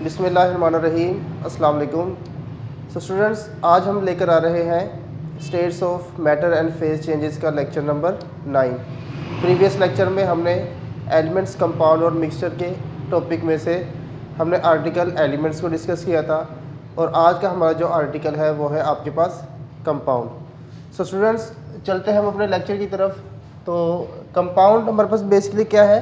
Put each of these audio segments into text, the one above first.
बिस्मिल्लाहिर्रहमानिर्रहीम, अस्सलाम वालेकुम। सो स्टूडेंट्स, आज हम लेकर आ रहे हैं states of matter and phase changes का लेक्चर नंबर 9। प्रीवियस लेक्चर में हमने एलिमेंट्स, कंपाउंड और मिक्सचर के टॉपिक में से हमने आर्टिकल एलिमेंट्स को डिस्कस किया था और आज का हमारा जो आर्टिकल है वो है आपके पास कंपाउंड। सो स्टूडेंट्स, चलते हैं हम अपने लेक्चर की तरफ। तो कंपाउंड हमारे पास बेसिकली क्या है?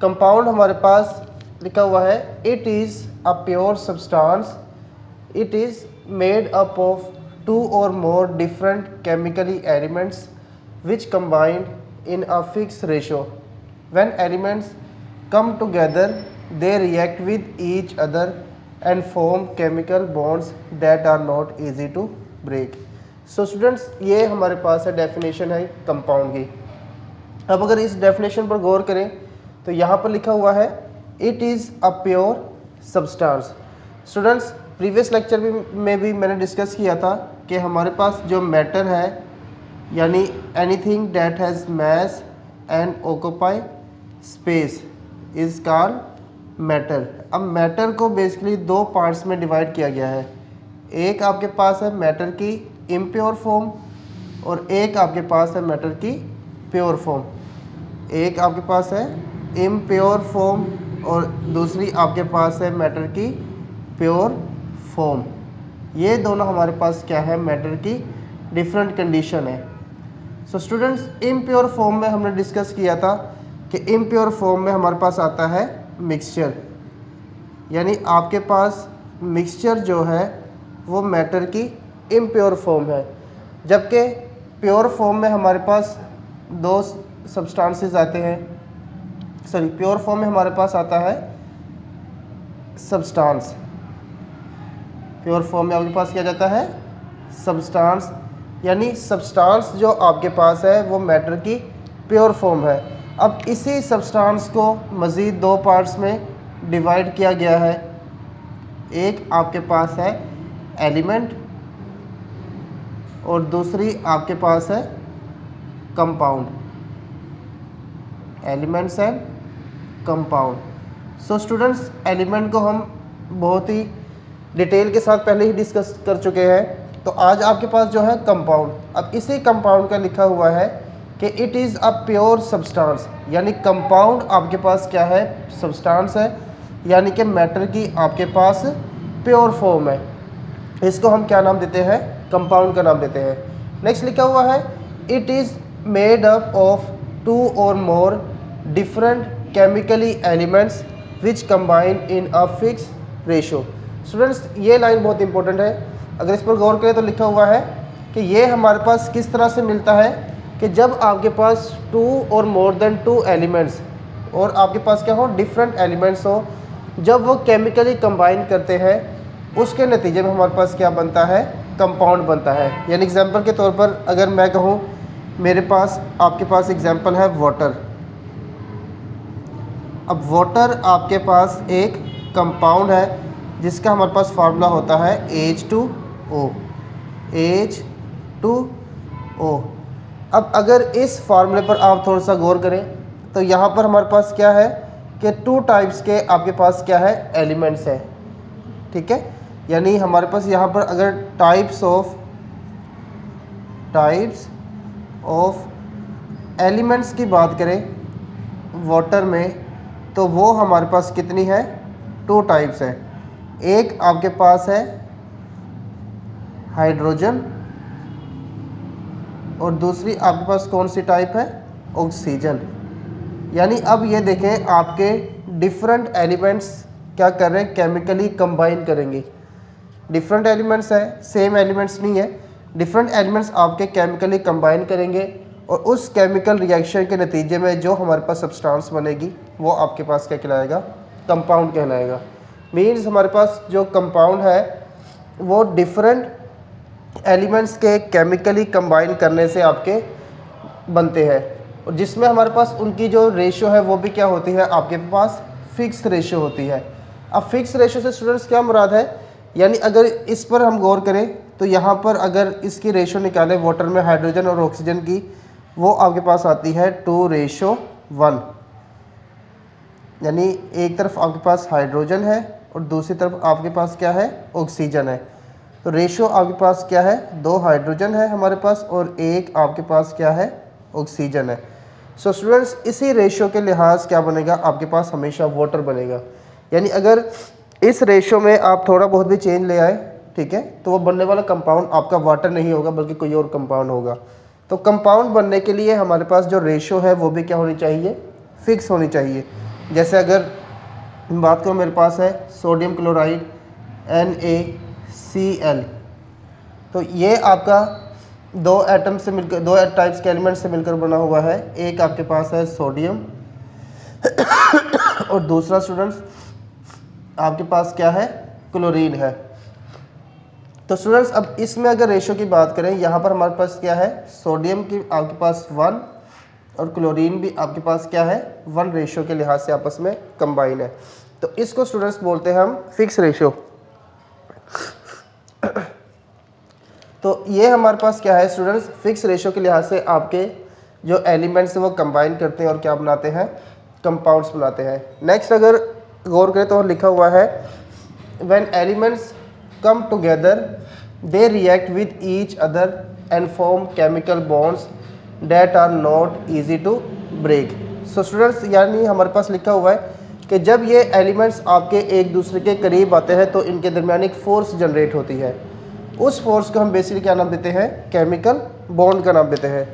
कंपाउंड हमारे पास लिखा हुआ है, it is a pure substance, it is made up of two or more different chemically elements which combined in a fixed ratio. When elements come together, they react with each other and form chemical bonds that are not easy to break. So students, ये हमारे पास है definition है compound की। अब अगर इस definition पर गौर करें तो यहाँ पर लिखा हुआ है, it is a pure substance. Students, previous lecture में भी मैंने डिस्कस किया था कि हमारे पास जो मैटर है, यानी anything that has mass and occupy space is called matter. अब मैटर को बेसिकली दो पार्ट्स में डिवाइड किया गया है। एक आपके पास है मैटर की इम्प्योर फॉर्म और एक आपके पास है मैटर की प्योर फॉर्म। एक आपके पास है इम्प्योर फॉर्म और दूसरी आपके पास है मैटर की प्योर फॉर्म। ये दोनों हमारे पास क्या है? मैटर की डिफरेंट कंडीशन है। सो स्टूडेंट्स, इम्प्योर फॉर्म में हमने डिस्कस किया था कि इम्प्योर फॉर्म में हमारे पास आता है मिक्सचर, यानी आपके पास मिक्सचर जो है वो मैटर की इम्प्योर फॉर्म है, जबकि प्योर फॉर्म में हमारे पास दो सब्सटेंसेस आते हैं। प्योर फॉर्म में हमारे पास आता है सब्सटेंस। प्योर फॉर्म में आपके पास क्या जाता है? सब्सटेंस, यानी सब्सटेंस जो आपके पास है वो मैटर की प्योर फॉर्म है। अब इसी सब्सटेंस को मज़ीद दो पार्ट्स में डिवाइड किया गया है। एक आपके पास है एलिमेंट और दूसरी आपके पास है compound. Elements and compound. So students, element को हम बहुत ही डिटेल के साथ पहले ही डिस्कस कर चुके हैं। तो आज आपके पास जो है कंपाउंड। अब इसी कंपाउंड का लिखा हुआ है कि it is a pure substance, यानी कंपाउंड आपके पास क्या है? सब्सटेंस है, यानी कि मैटर की आपके पास प्योर फॉर्म है। इसको हम क्या नाम देते हैं? कंपाउंड का नाम देते हैं। नेक्स्ट लिखा हुआ है, it is made up of two or more different chemically elements which combine in a fix ratio. Students, ये लाइन बहुत इंपॉर्टेंट है। अगर इस पर गौर करें तो लिखा हुआ है कि ये हमारे पास किस तरह से मिलता है कि जब आपके पास to or more than two elements और आपके पास क्या हो? डिफरेंट एलिमेंट्स हो, जब वो केमिकली कंबाइन करते हैं उसके नतीजे में हमारे पास क्या बनता है? कंपाउंड बनता है। यानी एग्जांपल के तौर पर अगर मैं कहूँ, मेरे पास आपके पास एग्जांपल है वाटर। अब वाटर आपके पास एक कंपाउंड है जिसका हमारे पास फार्मूला होता है H2O। H2O। अब अगर इस फार्मूले पर आप थोड़ा सा गौर करें तो यहाँ पर हमारे पास क्या है कि टू टाइप्स के आपके पास क्या है? एलिमेंट्स हैं। ठीक है, यानी हमारे पास यहाँ पर अगर टाइप्स ऑफ एलिमेंट्स की बात करें वाटर में, तो वो हमारे पास कितनी है? टू टाइप्स है। एक आपके पास है हाइड्रोजन और दूसरी आपके पास कौन सी टाइप है? ऑक्सीजन। यानी अब ये देखें, आपके डिफरेंट एलिमेंट्स क्या कर रहे हैं? केमिकली कंबाइन करेंगे। डिफरेंट एलिमेंट्स है, सेम एलिमेंट्स नहीं है। डिफरेंट एलिमेंट्स आपके केमिकली कंबाइन करेंगे और उस केमिकल रिएक्शन के नतीजे में जो हमारे पास सब्सटेंस बनेगी वो आपके पास क्या कहलाएगा? कंपाउंड कहलाएगा। मीन्स हमारे पास जो कंपाउंड है वो डिफरेंट एलिमेंट्स के केमिकली कंबाइन करने से आपके बनते हैं, और जिसमें हमारे पास उनकी जो रेशियो है वो भी क्या होती है? आपके पास फिक्स रेशियो होती है। अब फिक्स रेशियो से स्टूडेंट्स क्या मुराद है? यानी अगर इस पर हम गौर करें तो यहाँ पर अगर इसकी रेशियो निकालें वाटर में हाइड्रोजन और ऑक्सीजन की, वो आपके पास आती है 2:1। यानी एक तरफ आपके पास हाइड्रोजन है और दूसरी तरफ आपके पास क्या है, ऑक्सीजन है। तो रेशो आपके पास क्या है, 2 हाइड्रोजन है हमारे पास और 1 आपके पास क्या है, ऑक्सीजन है। सो स्टूडेंट्स इसी रेशो के लिहाज क्या बनेगा, आपके पास हमेशा वाटर बनेगा। यानी अगर इस रेशो में आप थोड़ा बहुत भी चेंज ले आए, ठीक है, तो वो बनने वाला कंपाउंड आपका वाटर नहीं होगा बल्कि कोई और कंपाउंड होगा। तो कंपाउंड बनने के लिए हमारे पास जो रेशो है वो भी क्या होनी चाहिए, फिक्स होनी चाहिए। जैसे अगर बात करो, मेरे पास है सोडियम क्लोराइड NaCl, तो ये आपका 2 एटम से मिलकर, 2 टाइप्स के एलिमेंट से मिलकर बना हुआ है। एक आपके पास है सोडियम और दूसरा स्टूडेंट्स आपके पास क्या है, क्लोरीन है। तो स्टूडेंट्स अब इसमें अगर रेशो की बात करें, यहाँ पर हमारे पास क्या है, सोडियम की आपके पास 1 और क्लोरीन भी आपके पास क्या है, 1 रेशो के लिहाज से आपस में कंबाइन है। तो इसको स्टूडेंट्स बोलते हैं हम फिक्स रेशो। तो ये हमारे पास क्या है स्टूडेंट्स, फिक्स रेशो के लिहाज से आपके जो एलिमेंट्स हैं वो कंबाइन करते हैं और क्या बनाते हैं, कंपाउंड्स बनाते हैं। नेक्स्ट अगर गौर करें तो लिखा हुआ है when elements come together they react with each other and form chemical bonds that are not easy to break। so students यानी हमारे पास लिखा हुआ है कि जब ये एलिमेंट्स आपके एक दूसरे के करीब आते हैं तो इनके दरमियान एक फोर्स जनरेट होती है। उस फोर्स को हम बेसिकली क्या नाम देते हैं, केमिकल बॉन्ड का नाम देते हैं।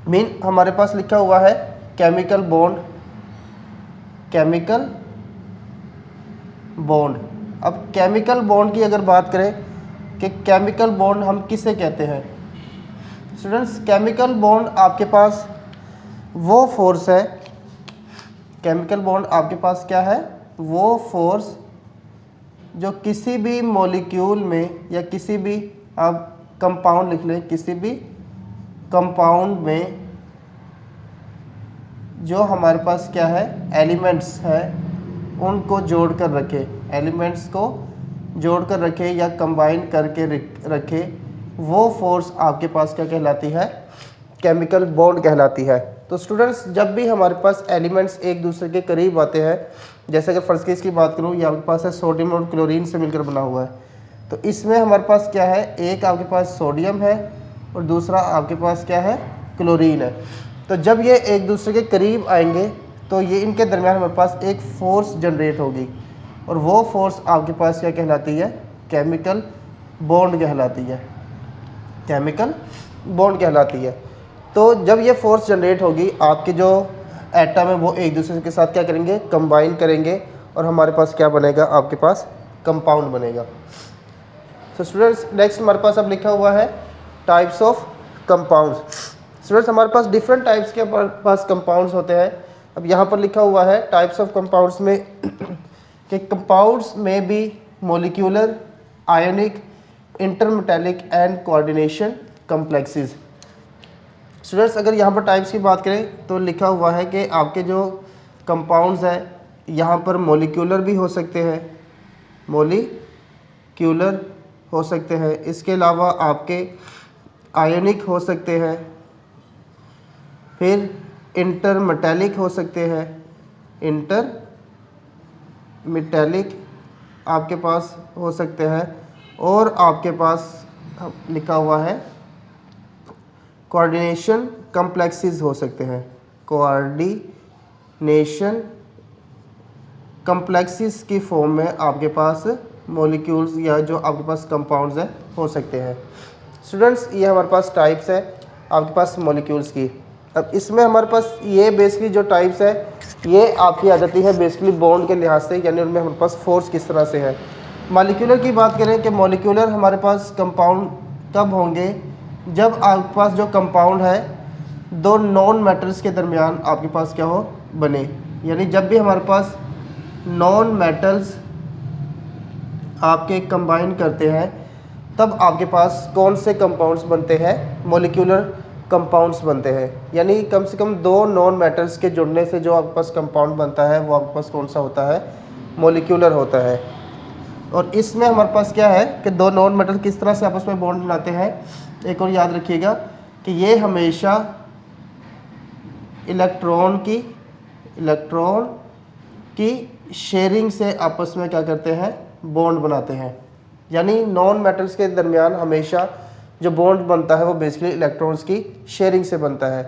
मीन हमारे पास लिखा हुआ है केमिकल बॉन्ड, केमिकल बॉन्ड। अब केमिकल बॉन्ड की अगर बात करें कि केमिकल बॉन्ड हम किसे कहते हैं स्टूडेंट्स, केमिकल बॉन्ड आपके पास वो फोर्स है, केमिकल बॉन्ड आपके पास क्या है, वो फोर्स जो किसी भी मॉलिक्यूल में या किसी भी, आप कंपाउंड लिख लें, किसी भी कंपाउंड में जो हमारे पास क्या है, एलिमेंट्स है, उनको जोड़ कर रखे, एलिमेंट्स को जोड़ कर रखे या कंबाइन करके रखे, वो फोर्स आपके पास क्या कहलाती है, केमिकल बॉन्ड कहलाती है। तो स्टूडेंट्स जब भी हमारे पास एलिमेंट्स एक दूसरे के करीब आते हैं, जैसे अगर फर्स्ट केस की बात करूँ, ये आपके पास है सोडियम और क्लोरीन से मिलकर बना हुआ है, तो इसमें हमारे पास क्या है, एक आपके पास सोडियम है और दूसरा आपके पास क्या है, क्लोरीन है। तो जब ये एक दूसरे के करीब आएंगे तो ये इनके दरमियान हमारे पास एक फोर्स जनरेट होगी और वो फोर्स आपके पास क्या कहलाती है, केमिकल बॉन्ड कहलाती है, केमिकल बॉन्ड कहलाती है। तो जब ये फोर्स जनरेट होगी, आपके जो एटम है वो एक दूसरे के साथ क्या करेंगे, कंबाइन करेंगे और हमारे पास क्या बनेगा, आपके पास कंपाउंड बनेगा। सो स्टूडेंट्स नेक्स्ट हमारे पास अब लिखा हुआ है टाइप्स ऑफ कंपाउंड्स। स्टूडेंट्स हमारे पास डिफरेंट टाइप्स के पास कंपाउंड्स होते हैं। अब यहाँ पर लिखा हुआ है टाइप्स ऑफ कंपाउंड्स में कि कंपाउंड्स में भी molecular, ionic, intermetallic and coordination complexes. Students अगर यहाँ पर टाइप्स की बात करें तो लिखा हुआ है कि आपके जो कंपाउंड्स हैं यहाँ पर मॉलिक्यूलर भी हो सकते हैं, मॉलिक्यूलर हो सकते हैं, इसके अलावा आपके आयनिक हो सकते हैं, फिर इंटरमेटेलिक हो सकते हैं, इंटरमेटेलिक आपके पास हो सकते हैं और आपके पास लिखा हुआ है कोऑर्डिनेशन कॉम्प्लेक्सेस हो सकते हैं, कोऑर्डिनेशन कॉम्प्लेक्सेस की फॉर्म में आपके पास मॉलिक्यूल्स या जो आपके पास कंपाउंड्स हैं हो सकते हैं। स्टूडेंट्स ये हमारे पास टाइप्स है आपके पास मॉलिक्यूल्स की। अब इसमें हमारे पास ये बेसिकली जो टाइप्स है ये आपकी आ जाती है बेसिकली बॉन्ड के लिहाज से, यानी उनमें हमारे पास फोर्स किस तरह से है। मॉलिक्यूलर की बात करें कि मॉलिक्यूलर हमारे पास कंपाउंड तब होंगे जब आपके पास जो कंपाउंड है दो नॉन मेटल्स के दरमियान आपके पास क्या हो, बने। यानी जब भी हमारे पास नॉन मेटल्स आपके कंबाइन करते हैं तब आपके पास कौन से कंपाउंड्स बनते हैं, मॉलिक्यूलर कंपाउंड्स बनते हैं। यानी कम से कम दो नॉन मेटल्स के जुड़ने से जो आपके पास कंपाउंड बनता है वो आपके पास कौन सा होता है, मॉलिक्यूलर होता है। और इसमें हमारे पास क्या है कि दो नॉन मेटल किस तरह से आपस में बॉन्ड बनाते हैं। एक और याद रखिएगा कि ये हमेशा इलेक्ट्रॉन की शेयरिंग से आपस में क्या करते हैं, बॉन्ड बनाते हैं। यानी नॉन मेटल्स के दरमियान हमेशा जो बॉन्ड बनता है वो बेसिकली इलेक्ट्रॉन्स की शेयरिंग से बनता है।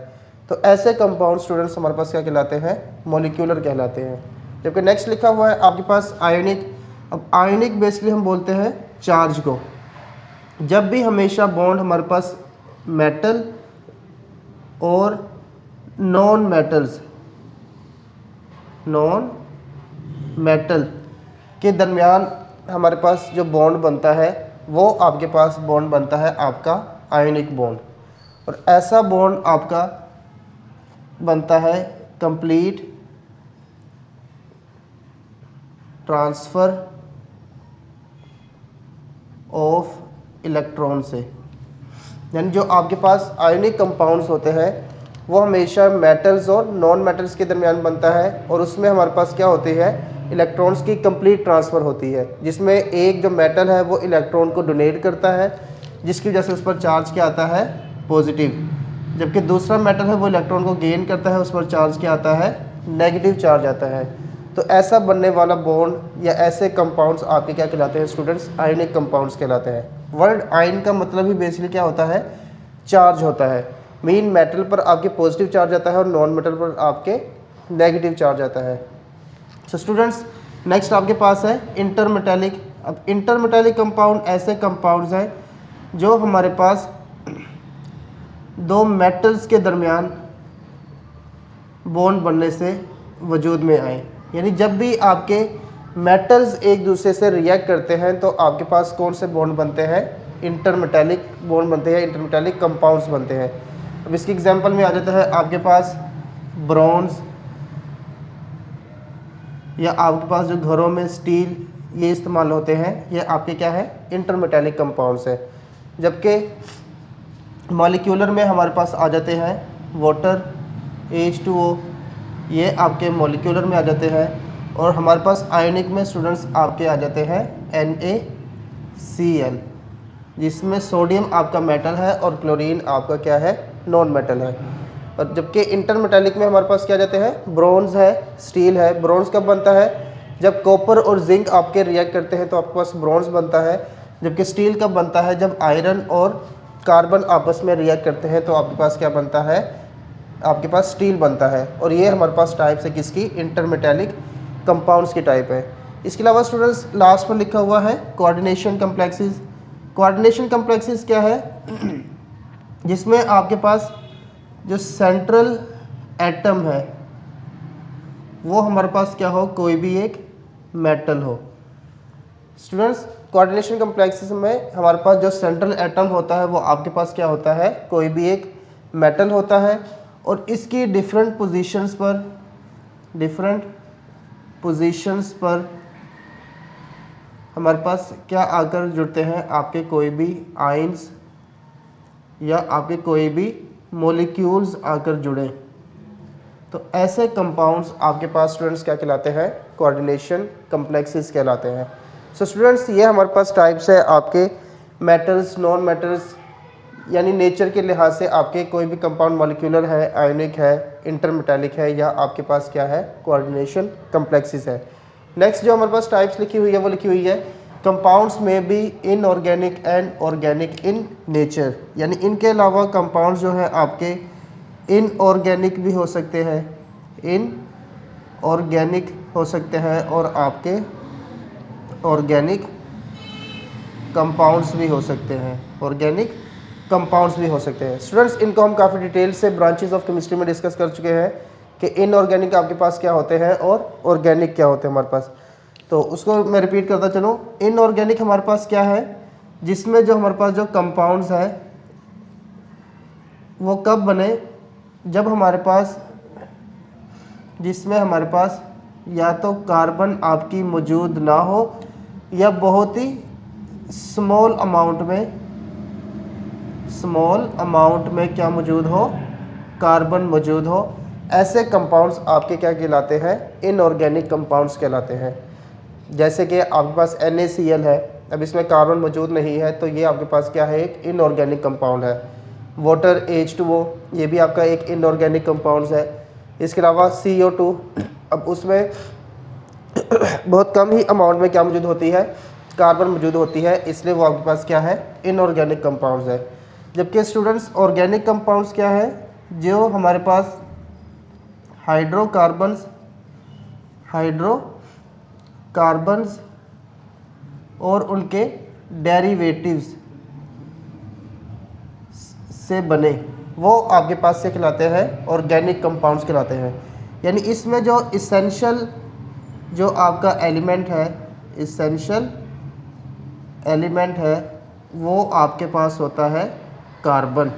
तो ऐसे कंपाउंड स्टूडेंट्स हमारे पास क्या कहलाते हैं, मॉलिक्यूलर कहलाते हैं। जबकि नेक्स्ट लिखा हुआ है आपके पास आयोनिक। अब आयोनिक बेसिकली हम बोलते हैं चार्ज को। जब भी हमेशा बॉन्ड हमारे पास मेटल और नॉन मेटल के दरमियान हमारे पास जो बॉन्ड बनता है वो आपके पास बॉन्ड बनता है आपका आयोनिक बॉन्ड। और ऐसा बॉन्ड आपका बनता है कंप्लीट ट्रांसफ़र ऑफ इलेक्ट्रॉन से। यानी जो आपके पास आयोनिक कंपाउंड्स होते हैं वो हमेशा मेटल्स और नॉन मेटल्स के दरमियान बनता है, और उसमें हमारे पास क्या होती है, इलेक्ट्रॉन्स की कंप्लीट ट्रांसफ़र होती है, जिसमें एक जो मेटल है वो इलेक्ट्रॉन को डोनेट करता है, जिसकी वजह से उस पर चार्ज क्या आता है, पॉजिटिव। जबकि दूसरा मेटल है वो इलेक्ट्रॉन को गेन करता है, उस पर चार्ज क्या आता है, नेगेटिव चार्ज आता है। तो ऐसा बनने वाला बॉन्ड या ऐसे कंपाउंड्स आपके क्या कहलाते हैं स्टूडेंट्स, आयनिक कंपाउंड्स कहलाते हैं। वर्ड आयन का मतलब ही बेसिकली क्या होता है, चार्ज होता है। मीन मेटल पर आपके पॉजिटिव चार्ज आता है और नॉन मेटल पर आपके नेगेटिव चार्ज आता है। सो स्टूडेंट्स नेक्स्ट आपके पास है इंटरमेटैलिक। अब इंटरमेटैलिक कंपाउंड ऐसे कंपाउंड्स हैं जो हमारे पास दो मेटल्स के दरमियान बॉन्ड बनने से वजूद में आए। यानी जब भी आपके मेटल्स एक दूसरे से रिएक्ट करते हैं तो आपके पास कौन से बॉन्ड बनते हैं, इंटरमेटैलिक बॉन्ड बनते हैं, इंटरमेटैलिक कंपाउंड्स बनते हैं। अब इसकी एग्जांपल में आ जाता है आपके पास ब्रॉन्ज, या आपके पास जो घरों में स्टील ये इस्तेमाल होते हैं, ये आपके क्या है, इंटरमेटैलिक कंपाउंड्स है। जबकि मॉलिक्यूलर में हमारे पास आ जाते हैं वाटर, H2O, ये आपके मॉलिक्यूलर में आ जाते हैं। और हमारे पास आयनिक में स्टूडेंट्स आपके आ जाते हैं NaCl, जिसमें सोडियम आपका मेटल है और क्लोरीन आपका क्या है, नॉन मेटल है। और जबकि इंटरमेटैलिक में हमारे पास क्या जाते हैं, ब्रॉन्ज है, स्टील है। ब्रॉन्ज कब बनता है, जब कॉपर और जिंक आपके रिएक्ट करते हैं तो आपके पास ब्रॉन्ज बनता है। जबकि स्टील कब बनता है, जब आयरन और कार्बन आपस में रिएक्ट करते हैं तो आपके पास क्या बनता है, आपके पास स्टील बनता है। और ये हमारे पास टाइप्स है किसकी, इंटरमेटैलिक कंपाउंड्स की टाइप है। इसके अलावा स्टूडेंट्स लास्ट पर लिखा हुआ है कोऑर्डिनेशन कम्प्लेक्सेस। कोऑर्डिनेशन कम्प्लेक्सेस क्या है, जिसमें आपके पास जो सेंट्रल एटम है वो हमारे पास क्या हो, कोई भी एक मेटल हो। स्टूडेंट्स कोऑर्डिनेशन कम्प्लेक्सेस में हमारे पास जो सेंट्रल एटम होता है वो आपके पास क्या होता है, कोई भी एक मेटल होता है। और इसकी डिफरेंट पोजीशंस पर हमारे पास क्या आकर जुड़ते हैं, आपके कोई भी आयंस या आपके कोई भी मॉलिक्यूल्स आकर जुड़े। तो ऐसे कंपाउंड्स आपके पास स्टूडेंट्स क्या कहलाते हैं, कोऑर्डिनेशन कम्प्लेक्सेस कहलाते हैं। सो स्टूडेंट्स ये हमारे पास टाइप्स है आपके मेटल्स, नॉन मेटल्स, यानी नेचर के लिहाज से आपके कोई भी कंपाउंड मॉलिक्यूलर है, आयनिक है, इंटरमेटैलिक है, या आपके पास क्या है, कोऑर्डिनेशन कम्प्लेक्सेस है। नेक्स्ट जो हमारे पास टाइप्स लिखी हुई है वो लिखी हुई है कंपाउंड्स में भी inorganic and organic in nature. यानी इनके अलावा कंपाउंड्स जो हैं आपके इनऑर्गेनिक भी हो सकते हैं, इनऑर्गेनिक हो सकते हैं, और आपके ऑर्गेनिक कंपाउंड्स भी हो सकते हैं, ऑर्गेनिक कंपाउंड्स भी हो सकते हैं। स्टूडेंट्स इनको हम काफ़ी डिटेल से ब्रांचेस ऑफ केमिस्ट्री में डिस्कस कर चुके हैं कि इनऑर्गेनिक आपके पास क्या होते हैं और ऑर्गेनिक क्या होते हैं हमारे पास। तो उसको मैं रिपीट करता चलूँ। इनऑर्गेनिक हमारे पास क्या है, जिसमें जो हमारे पास जो कंपाउंड्स हैं वो कब बने, जब हमारे पास, जिसमें हमारे पास या तो कार्बन आपकी मौजूद ना हो या बहुत ही स्मॉल अमाउंट में क्या मौजूद हो, कार्बन मौजूद हो। ऐसे कंपाउंड्स आपके क्या कहलाते हैं, इनऑर्गेनिक कंपाउंड्स कहलाते हैं। जैसे कि आपके पास NaCl है, अब इसमें कार्बन मौजूद नहीं है तो ये आपके पास क्या है, एक इनऑर्गेनिक कंपाउंड है। वाटर H2O ये भी आपका एक इनऑर्गेनिक कंपाउंड्स है। इसके अलावा CO2, अब उसमें बहुत कम ही अमाउंट में क्या मौजूद होती है, कार्बन मौजूद होती है, इसलिए वो आपके पास क्या है, इनऑर्गेनिक कंपाउंड्स है। जबकि स्टूडेंट्स ऑर्गेनिक कंपाउंड्स क्या है, जो हमारे पास हाइड्रोकार्बन्स और उनके डेरिवेटिव्स से बने, वो आपके पास से कहलाते हैं ऑर्गेनिक कंपाउंड्स कहलाते हैं। यानी इसमें जो इसेंशियल जो आपका एलिमेंट है, इसेंशियल एलिमेंट है, वो आपके पास होता है कार्बन।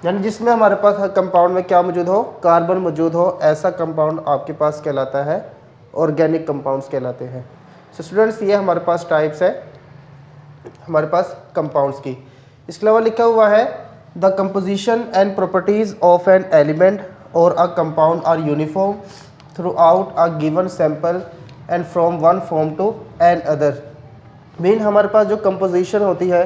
यानी जिसमें हमारे पास कंपाउंड में क्या मौजूद हो, कार्बन मौजूद हो, ऐसा कंपाउंड आपके पास कहलाता है ऑर्गेनिक कंपाउंड्स कहलाते हैं। सो स्टूडेंट्स, ये हमारे पास टाइप्स है हमारे पास कंपाउंड्स की। इसके अलावा लिखा हुआ है the composition and properties of an element or a compound are uniform throughout a given sample and from one form to another. Mean हमारे पास जो कंपोजिशन होती है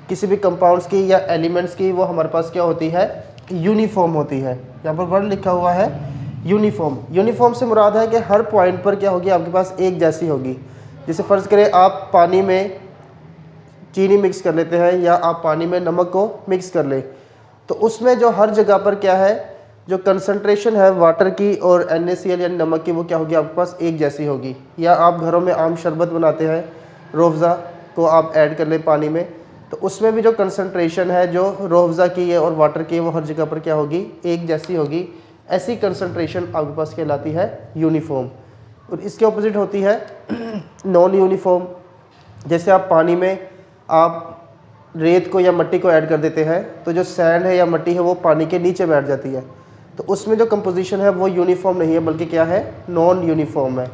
किसी भी कंपाउंड्स की या एलिमेंट्स की, वो हमारे पास क्या होती है, यूनिफॉर्म होती है। यहाँ पर वर्ड लिखा हुआ है यूनिफॉर्म। यूनिफॉर्म से मुराद है कि हर पॉइंट पर क्या होगी, आपके पास एक जैसी होगी। जैसे फ़र्ज़ करें आप पानी में चीनी मिक्स कर लेते हैं या आप पानी में नमक को मिक्स कर लें, तो उसमें जो हर जगह पर क्या है, जो कंसंट्रेशन है वाटर की और NaCl यानी नमक की, वो क्या होगी, आपके पास एक जैसी होगी। या आप घरों में आम शरबत बनाते हैं, रूह-अफ़ज़ा को आप ऐड कर लें पानी में, तो उसमें भी जो कंसंट्रेशन है जो रूह-अफ़ज़ा की है और वाटर की है, वो हर जगह पर क्या होगी, एक जैसी होगी। ऐसी कंसंट्रेशन आपके पास कहलाती है यूनिफॉर्म। और इसके ऑपोजिट होती है नॉन यूनिफॉर्म। जैसे आप पानी में आप रेत को या मिट्टी को ऐड कर देते हैं, तो जो सैंड है या मिट्टी है वो पानी के नीचे बैठ जाती है, तो उसमें जो कंपोजिशन है वो यूनिफॉर्म नहीं है, बल्कि क्या है, नॉन यूनिफॉर्म है।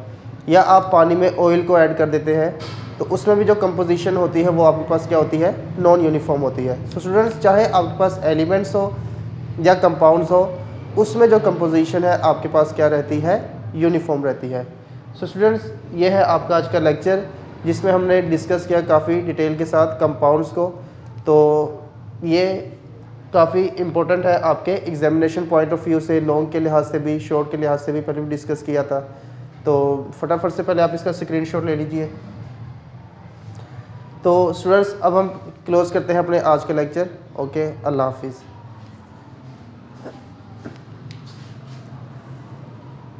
या आप पानी में ऑयल को ऐड कर देते हैं, तो उसमें भी जो कंपोजिशन होती है वो आपके पास क्या होती है, नॉन यूनिफॉर्म होती है। सो स्टूडेंट्स, चाहे आपके पास एलिमेंट्स हो या कंपाउंड्स हो, उसमें जो कंपोजिशन है आपके पास क्या रहती है, यूनिफॉर्म रहती है। सो स्टूडेंट्स, ये है आपका आज का लेक्चर, जिसमें हमने डिस्कस किया काफ़ी डिटेल के साथ कंपाउंड्स को। तो ये काफ़ी इम्पोर्टेंट है आपके एग्जामिनेशन पॉइंट ऑफ व्यू से, लॉन्ग के लिहाज से भी, शॉर्ट के लिहाज से भी पहले भी डिस्कस किया था। तो फटाफट से पहले आप इसका स्क्रीनशॉट ले लीजिए। तो स्टूडेंट्स, अब हम क्लोज़ करते हैं अपने आज का लेक्चर। ओके, अल्लाह हाफिज़।